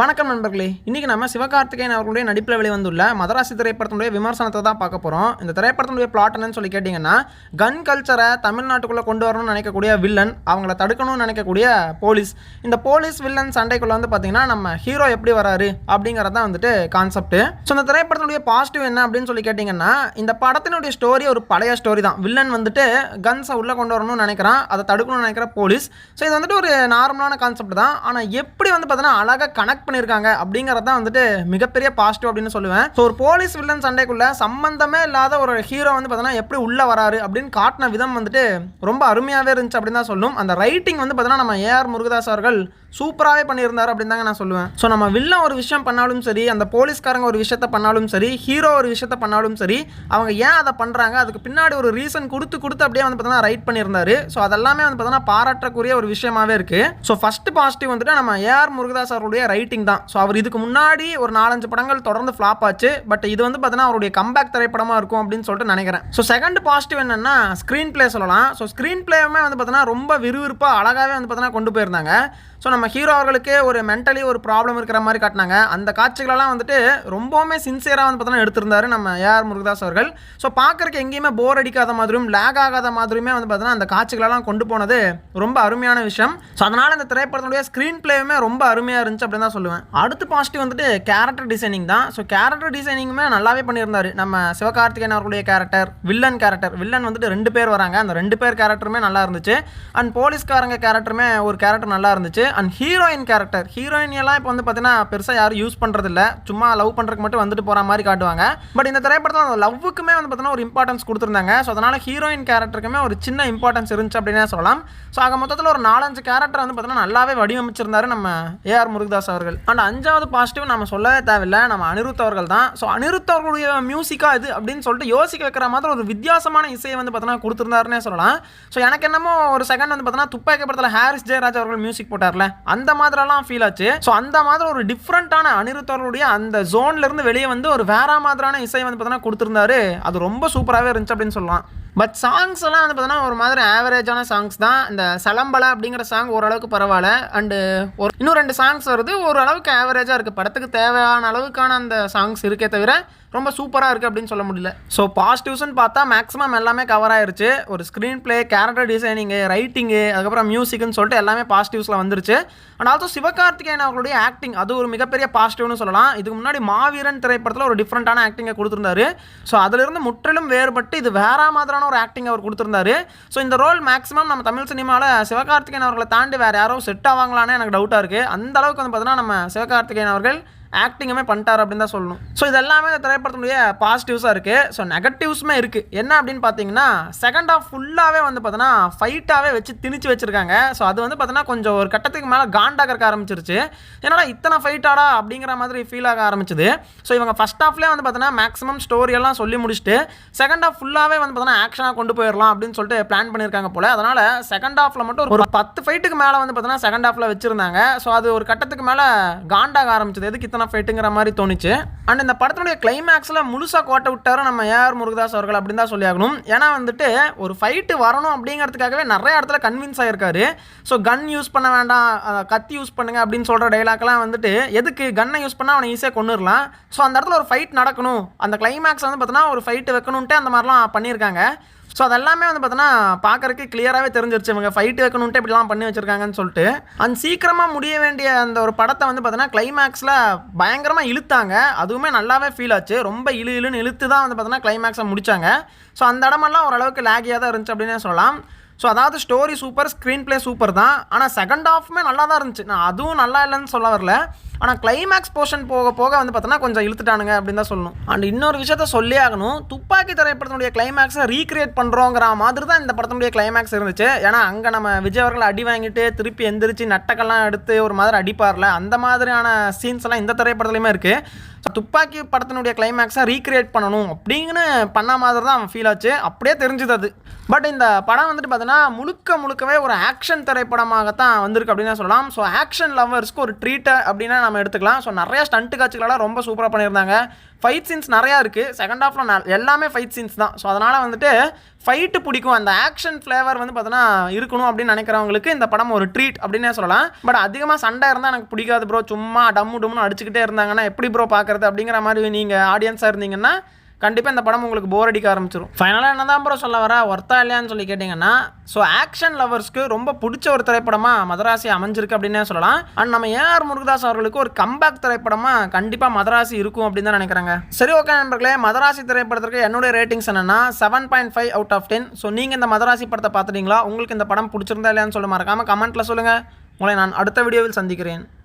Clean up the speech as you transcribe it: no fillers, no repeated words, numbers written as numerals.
வணக்கம் நண்பர்களே, இன்றைக்கி நம்ம சிவகார்த்திகேயன் அவர்களுடைய நடிப்பில் வெளிவந்துள்ள மதராசி திரைப்படத்தினுடைய விமர்சனத்தை தான் பார்க்க போகிறோம். இந்த திரைப்படத்தினுடைய பிளாட் என்னன்னு சொல்லி கேட்டிங்கன்னா, கன் கல்ச்சரை தமிழ்நாட்டுக்குள்ளே கொண்டு வரணும்னு நினைக்கக்கூடிய வில்லன், அவங்கள தடுக்கணும்னு நினைக்கக்கூடிய போலீஸ், இந்த போலீஸ் வில்லன் சண்டைக்குள்ளே வந்து பார்த்திங்கன்னா நம்ம ஹீரோ எப்படி வராரு அப்படிங்கிறது தான் வந்துட்டு கான்செப்ட். ஸோ இந்த திரைப்படத்தினுடைய பாசிட்டிவ் என்ன அப்படின்னு சொல்லி கேட்டிங்கன்னா, இந்த படத்தினுடைய ஸ்டோரி ஒரு பழைய ஸ்டோரி தான். வில்லன் வந்துட்டு கன்ஸை உள்ளே கொண்டு வரணும்னு நினைக்கிறான், அதை தடுக்கணும்னு நினைக்கிற போலீஸ். ஸோ இது வந்துட்டு ஒரு நார்மலான கான்செப்ட் தான். ஆனால் எப்படி வந்து பார்த்தீங்கன்னா அழகாக கனெக்ட் பண்ணியிருக்காங்க அப்படிங்கிறது தான் வந்துட்டு மிகப்பெரிய பாசிட்டிவ் அப்படின்னு சொல்லுவேன். ஸோ ஒரு போலீஸ் வில்லன் சண்டைக்குள்ள சம்பந்தமே இல்லாத ஒரு ஹீரோ வந்து பார்த்தீங்கன்னா எப்படி உள்ள வராரு அப்படின்னு காட்டின விதம் வந்துட்டு ரொம்ப அருமையாகவே இருந்துச்சு அப்படின்னு தான் சொல்லும். அந்த ரைட்டிங் வந்து பார்த்தீங்கன்னா நம்ம ஏஆர் முருகதாஸ் அவர்கள் சூப்பராகவே பண்ணியிருந்தார் அப்படின்னு தாங்க நான் சொல்லுவேன். ஸோ நம்ம வில்லன் ஒரு விஷயம் பண்ணாலும் சரி, அந்த போலீஸ்காரங்க ஒரு விஷயத்த பண்ணாலும் சரி, ஹீரோ ஒரு விஷயத்த பண்ணாலும் சரி, அவங்க ஏன் அதை பண்ணுறாங்க, அதுக்கு பின்னாடி ஒரு ரீசன் கொடுத்து அப்படியே வந்து பார்த்தீங்கன்னா ரைட் பண்ணியிருந்தாரு. ஸோ அதெல்லாமே வந்து பார்த்தீங்கன்னா பாராட்டக்கூடிய ஒரு விஷயமாவே இருக்குது. ஸோ ஃபர்ஸ்ட் பாசிட்டிவ் வந்துட்டு நம்ம ஏஆர் முருகதாஸ் அவருடைய ரைட்டிங் தான். ஸோ அவர் இதுக்கு முன்னாடி ஒரு 4-5 படங்கள் தொடர்ந்து ஃப்ளாப் ஆச்சு. பட் இது வந்து பார்த்தீங்கன்னா அவருடைய கம்பேக் திரைப்படமாக இருக்கும் அப்படின்னு சொல்லிட்டு நினைக்கிறேன். ஸோ செகண்ட் பாசிட்டிவ் என்னன்னா ஸ்க்ரீன் பிளே சொல்லலாம். ஸோ ஸ்க்ரீன் பிளேவுமே வந்து பார்த்தீங்கன்னா ரொம்ப விறுவிறுப்பாக அழகாகவே வந்து பார்த்தீங்கன்னா கொண்டு போயிருந்தாங்க. ஸோ நம்ம ஹீரோ அவர்களுக்கு ஒரு மென்டலி ஒரு ப்ராப்ளம் இருக்கிற மாதிரி காட்டினாங்க. அந்த காட்சிகளெல்லாம் வந்துட்டு ரொம்பவுமே சின்சியராக வந்து பார்த்தீங்கன்னா எடுத்திருந்தாரு நம்ம ஏஆர் முருகதாஸ் அவர்கள். ஸோ பார்க்குறக்கு எங்கேயுமே போர் அடிக்காத மாதிரியும் லேக் ஆகாத மாதிரியுமே வந்து பார்த்தீங்கன்னா அந்த காட்சிகளெல்லாம் கொண்டு போனது ரொம்ப அருமையான விஷயம். ஸோ அதனால் இந்த திரைப்படத்துடைய ஸ்க்ரீன் பிளேவுமே ரொம்ப அருமையாக இருந்துச்சு அப்படின்னு தான் சொல்லுவேன். அடுத்து பாசிட்டிவ் வந்துட்டு கேரக்டர் டிசைனிங் தான். ஸோ கேரக்டர் டிசைனிங்குமே நல்லாவே பண்ணியிருந்தாரு நம்ம சிவகார்த்திகேயன் அவர்களுடைய கேரக்டர். வில்லன் வந்துட்டு 2 பேர் வராங்க. அந்த 2 பேர் கேரக்டருமே நல்லா இருந்துச்சு. அண்ட் போலீஸ்காரங்க கேரக்டருமே ஒரு கேரக்டர் நல்லா இருந்துச்சு. அண்ட் ஹீரோயின் கேரக்டர், ஹீரோயினியெல்லாம் இப்போ வந்து பார்த்தீங்கன்னா பெருசாக யாரும் யூஸ் பண்ணுறதில்ல, சும்மா லவ் பண்ணுறதுக்கு மட்டும் வந்துட்டு போகிற மாதிரி காட்டுவாங்க. பட் இந்த திரைப்படத்தில் அந்த லவ்வுக்குமே வந்து பார்த்தீங்கன்னா ஒரு இம்பார்ட்டன்ஸ் கொடுத்துருந்தாங்க. ஸோ அதனால் ஹீரோயின் கேரக்டருக்குமே ஒரு சின்ன இம்பார்ட்டன்ஸ் இருந்துச்சு அப்படின்னே சொல்லலாம். ஸோ ஆக மொத்தத்தில் ஒரு 4-5 கேரக்டர் வந்து பார்த்தீங்கன்னா நல்லாவே வடிவமைச்சிருந்தாரு நம்ம ஏஆர் முருகதாஸ் அவர்கள். அண்ட் 5வது பாசிட்டிவ் நம்ம சொல்லவே தேவையில்லை, நம்ம அனிருத் அவர்கள் தான். ஸோ அனிருத் அவர்களுடைய மியூசிக்காக இது அப்படின்னு சொல்லிட்டு யோசிக்க வைக்கிற மாதிரி ஒரு வித்தியாசமான இசையை வந்து பார்த்தீங்கன்னா கொடுத்துருந்தாருன்னே சொல்லலாம். ஸோ எனக்கு என்னமோ ஒரு செகண்ட் வந்து பார்த்தீங்கன்னா துப்பாக்கி படத்தில் ஹாரிஸ் ஜெயராஜ் அவர்கள் மியூசிக் போட்டார்ல, அந்த மாதிரிலாம் ஃபீல் ஆச்சு. ஸோ அந்த மாதிரி ஒரு டிஃப்ரெண்டான அனிருத் அவர்களுடைய அந்த ஜோன்ல இருந்து வெளியே வந்து ஒரு வேற மாதிரியான இசை வந்து பார்த்தீங்கன்னா கொடுத்துருந்தாரு. அது ரொம்ப சூப்பராகவே இருந்துச்சு அப்படின்னு சொல்லலாம். பட் சாங்ஸ் எல்லாம் வந்து பார்த்தீங்கன்னா ஒரு மாதிரி ஆவரேஜான சாங்ஸ் தான். இந்த சலம்பலை அப்படிங்கிற சாங் ஓரளவுக்கு பரவாயில்ல. அண்டு இன்னும் 2 சாங்ஸ் வருது, ஓரளவுக்கு ஆவரேஜாக இருக்குது. படத்துக்கு தேவையான அளவுக்கான அந்த சாங்ஸ் இருக்கே தவிர ரொம்ப சூப்பராக இருக்குது அப்படின்னு சொல்ல முடியல. ஸோ பாசிட்டிவ்ஸ்ன்னு பார்த்தா மேக்ஸிமம் எல்லாமே கவர் ஆயிருச்சு. ஒரு screen play, character designing, writing, அதுக்கப்புறம் மியூசிக்னு சொல்லிட்டு எல்லாமே பாசிட்டிவ்ஸில் வந்துருச்சு. அண்ட் ஆல்சோ சிவகார்த்திகேயன் அவர்களுடைய ஆக்டிங், அது ஒரு மிகப்பெரிய பாசிட்டிவ்னு சொல்லலாம். இதுக்கு முன்னாடி மாவீரன் திரைப்படத்தில் ஒரு டிஃப்ரெண்ட்டான ஆக்டிங்கை கொடுத்துருந்தாரு. ஸோ அதிலிருந்து முற்றிலும் வேறுபட்டு இது வேற மாதிரியான ஒரு ஆக்டிங் அவர் கொடுத்துருந்தாரு. ஸோ இந்த ரோல் மேக்ஸிமம் நம்ம தமிழ் சினிமாவில் சிவகார்த்திகேயன் அவர்களை தாண்டி வேறு யாரோ செட் ஆவாங்களான்னு எனக்கு டவுட்டாக இருக்குது. அந்த அளவுக்கு வந்து பார்த்தீங்கன்னா நம்ம சிவகார்த்திகேயன் அவர்கள் ஆக்டிங்குமே பண்ணிட்டார் அப்படின்னு தான் சொல்லணும். ஸோ இது எல்லாமே இந்த திரைப்படத்துடைய பாசிட்டிவ்ஸாக இருக்குது. ஸோ நெகட்டிவ்ஸுமே இருக்குது. என்ன அப்படின்னு பார்த்தீங்கன்னா செகண்ட் ஹாஃப் ஃபுல்லாகவே வந்து பார்த்தீங்கன்னா ஃபைட்டாகவே வச்சு திணிச்சு வச்சுருக்காங்க. ஸோ அது வந்து பார்த்தீங்கன்னா கொஞ்சம் ஒரு கட்டத்துக்கு மேலே காண்டாக ஆரம்பிச்சிருச்சு. ஏன்னா இத்தனை ஃபைட்டாடா அப்படிங்கிற மாதிரி ஃபீல் ஆக ஆரம்பிச்சுது. ஸோ இவங்க ஃபஸ்ட் ஹாஃப்லேயே வந்து பார்த்தீங்கன்னா மேக்ஸிமம் ஸ்டோரியெல்லாம் சொல்லி முடிச்சுட்டு செகண்ட் ஹாஃப் ஃபுல்லாகவே வந்து பார்த்தீங்கன்னா ஆக்ஷனாக கொண்டு போயிடலாம் அப்படின்னு சொல்லிட்டு பிளான் பண்ணியிருக்காங்க போல். அதனால் செகண்ட் ஹாஃபில் மட்டும் ஒரு 10 ஃபைட்டுக்கு மேலே வந்து பார்த்தீங்கன்னா செகண்ட் ஹாஃபில் வச்சுருந்தாங்க. ஸோ அது ஒரு கட்டத்துக்கு மேலே காண்டாக ஆரம்பிச்சது. எதுக்கு இத்தனை ஃபைட்டுங்கிற மாதிரி தோணுச்சு. அண்ட் இந்த படத்தினுடைய கிளைமேக்ஸில் முழுசாக கோட்டை விட்டாரு நம்ம ஏஆர் முருகதாஸ் அவர்கள் அப்படின்னு தான் சொல்லி ஆகணும். ஏன்னா வந்துட்டு ஒரு ஃபைட்டு வரணும் அப்படிங்கிறதுக்காகவே நிறைய இடத்துல கன்வின்ஸ் ஆகிருக்காரு. ஸோ கன் யூஸ் பண்ண வேண்டாம், கத்தி யூஸ் பண்ணுங்க அப்படின்னு சொல்கிற டைலாக்லாம் வந்துட்டு எதுக்கு கன்னை யூஸ் பண்ணால் அவனை ஈஸியாக கொண்டுடலாம். ஸோ அந்த இடத்துல ஒரு ஃபைட் நடக்கணும், அந்த கிளைமேக்ஸ் வந்து பார்த்தீங்கன்னா ஒரு ஃபைட்டு வைக்கணுன்ட்டு அந்த மாதிரிலாம் பண்ணியிருக்காங்க. ஸோ அதெல்லாமே வந்து பார்த்தோன்னா பார்க்குறதுக்கு கிளியராகவே தெரிஞ்சிருச்சு இவங்க ஃபைட்டு வைக்கணுன்ட்டு இப்படிலாம் பண்ணி வச்சுருக்காங்கன்னு சொல்லிட்டு. அந்த சீக்கிரமாக முடிய வேண்டிய அந்த ஒரு படத்தை வந்து பார்த்தோன்னா கிளைமேக்ஸில் பயங்கரமாக இழுத்தாங்க. அதுவுமே நல்லாவே ஃபீல் ஆச்சு. ரொம்ப இழுன்னு இழுத்து தான் வந்து பார்த்தோன்னா கிளைமேக்ஸை முடித்தாங்க. ஸோ அந்த இடமெல்லாம் ஓரளவுக்கு லேகியாக தான் இருந்துச்சு அப்படின்னே சொல்லலாம். ஸோ அதாவது story super, screen play super தான். ஆனால் செகண்ட் ஹாஃப்மே நல்லா தான் இருந்துச்சு. நான் அதுவும் நல்லா இல்லைன்னு சொல்ல வரல. ஆனால் கிளைமேக்ஸ் போர்ஷன் போக போக வந்து பார்த்தோன்னா கொஞ்சம் இழுத்துட்டானுங்க அப்படின்னு தான் சொல்லணும். அண்ட் இன்னொரு விஷயத்த சொல்லி ஆகணும், துப்பாக்கி திரைப்படத்தினுடைய கிளைமேக்ஸை ரீக்ரியேட் பண்ணுறோங்கிற மாதிரி தான் இந்த படத்தினுடைய கிளைமேக்ஸ் இருந்துச்சு. ஏன்னா அங்கே நம்ம விஜய் அவர்கள் அடி வாங்கிட்டு திருப்பி எந்திரிச்சு நட்டக்கெல்லாம் எடுத்து ஒரு மாதிரி அடிப்பார்ல, அந்த மாதிரியான சீன்ஸ் எல்லாம் இந்த திரைப்படத்துலையுமே இருக்குது. ஸோ துப்பாக்கி படத்தினுடைய கிளைமேக்ஸை ரீக்ரியேட் பண்ணணும் அப்படிங்கன்னு பண்ண மாதிரி தான் அவன் ஃபீல் ஆச்சு. அப்படியே தெரிஞ்சுது அது. பட் இந்த படம் வந்துட்டு பார்த்தீங்கன்னா முழுக்கவே ஒரு ஆக்ஷன் திரைப்படமாகத்தான் வந்திருக்கு அப்படின்னு சொல்லலாம். ஸோ ஆக்ஷன் லவ்வர்ஸ்க்கு ஒரு ட்ரீட்டை அப்படின்னா நம்ம எடுத்துக்கலாம். ஸோ நிறைய ஸ்டண்ட் காட்சிகளெல்லாம் ரொம்ப சூப்பராக பண்ணியிருந்தாங்க. ஃபைட் சீன்ஸ் நிறையா இருக்குது. செகண்ட் ஹாஃபில் எல்லாமே ஃபைட் சீன்ஸ் தான். ஸோ அதனால் வந்துட்டு ஃபைட்டு பிடிக்கும், அந்த ஆக்ஷன் ஃப்ளேவர் வந்து பார்த்தோன்னா இருக்கணும் அப்படின்னு நினைக்கிறவங்களுக்கு இந்த படம் ஒரு ட்ரீட் அப்படின்னே சொல்லலாம். பட் அதிகமாக சண்டை இருந்தால் எனக்கு பிடிக்காது ப்ரோ, சும்மா டம்முன்னு அடிச்சுக்கிட்டே இருந்தாங்கன்னா எப்படி ப்ரோ பார்க்குறது அப்படிங்கிற மாதிரி நீங்கள் ஆடியன்ஸாக இருந்தீங்கன்னா கண்டிப்பாக இந்த படம் உங்களுக்கு போர் அடிக்க ஆரம்பிச்சிடும். ஃபைனலாக என்ன தான் ப்ரோ சொல்ல வர, ஒர்த்தா இல்லையான்னு சொல்லி கேட்டிங்கன்னா, ஸோ ஆக்ஷன் லவர்ஸ்க்கு ரொம்ப பிடிச்ச ஒரு திரைப்படமாக மதராசி அமைஞ்சிருக்கு அப்படின்னே சொல்லலாம். அண்ட் நம்ம ஏஆர் முருகதாஸ் அவர்களுக்கு ஒரு கம்பேக் திரைப்படமாக கண்டிப்பாக மதராசி இருக்கும் அப்படின்னு தான் நினைக்கிறாங்க. சரி, ஓகே நண்பர்களே, மதராசி திரைப்படத்திற்கு என்னுடைய ரேட்டிங்ஸ் என்னன்னா 7.5 அவுட் ஆஃப் 10. ஸோ நீங்கள் இந்த மதராசி படத்தை பார்த்துட்டீங்களா? உங்களுக்கு இந்த படம் பிடிச்சிருந்தா இல்லையான்னு சொல்ல மறக்காமல் கமெண்ட்டில் சொல்லுங்கள். உங்களை நான் அடுத்த வீடியோவில் சந்திக்கிறேன்.